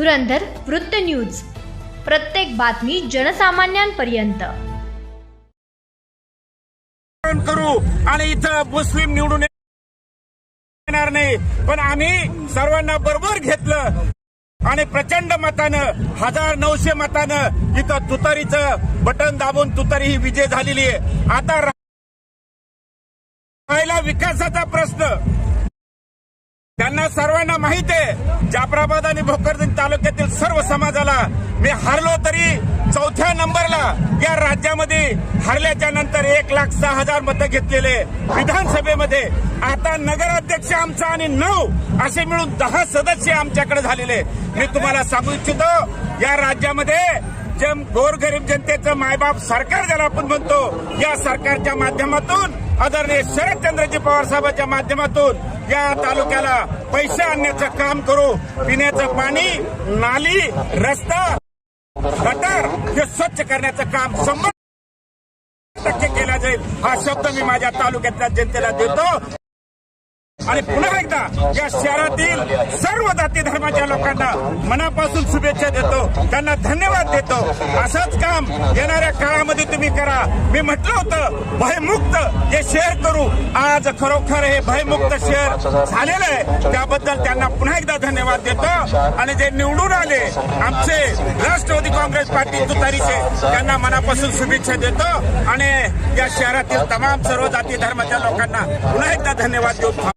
धुरंधर वृत्त न्यूज, प्रत्येक बातमी जनसामान्यांपर्यंत करू आणि इथं मुस्लिम निवडून येणार नाही, पण आम्ही सर्वांना बरोबर घेतलं आणि प्रचंड मतानं 1900 मतानं इथं तुतारीचं बटन दाबून तुतारी ही विजय झालेली आहे। आता राहिला विकासाचा प्रश्न। त्यांना सर्वांना माहित आहे, जाफराबाद आणि भोकरदन तालुक्यातील सर्व समाजाला मी हरलो तरी 4थ्या नंबरला या राज्यामध्ये हरल्याच्या नंतर 1,06,000 मतं घेतलेले विधानसभेमध्ये। आता नगराध्यक्ष आमचा आणि 9 असे मिळून 10 सदस्य आमच्याकडे झालेले। मी तुम्हाला सांगू इच्छितो, या राज्यामध्ये जे गोरगरीब जनतेचं मायबाप सरकार ज्याला आपण म्हणतो, या सरकारच्या माध्यमातून आदरणीय शरदचंद्रजी पवार साहेबांच्या माध्यमातून या तालुक्याला पैसे आणण्याचं काम करू। पिण्याचं पाणी, नाली, रस्ता, गटार हे स्वच्छ करण्याचं काम 100% केला जाईल, हा शब्द मी माझ्या तालुक्यातल्या जनतेला देतो। आणि पुन्हा एकदा या शहरातील सर्व जाती धर्माच्या लोकांना मनापासून शुभेच्छा देतो, त्यांना धन्यवाद देतो। असंच काम येणाऱ्या काळामध्ये तुम्ही करा। मी म्हटलं होतं भयमुक्त हे शहर करू, आज खरोखर हे भयमुक्त शहर झालेलं आहे, त्याबद्दल त्यांना पुन्हा एकदा धन्यवाद देतो। आणि जे निवडून आले आमचे राष्ट्रवादी काँग्रेस पार्टी तुतारीचे, त्यांना मनापासून शुभेच्छा देतो आणि या शहरातील तमाम सर्व जाती धर्माच्या लोकांना पुन्हा एकदा धन्यवाद देतो।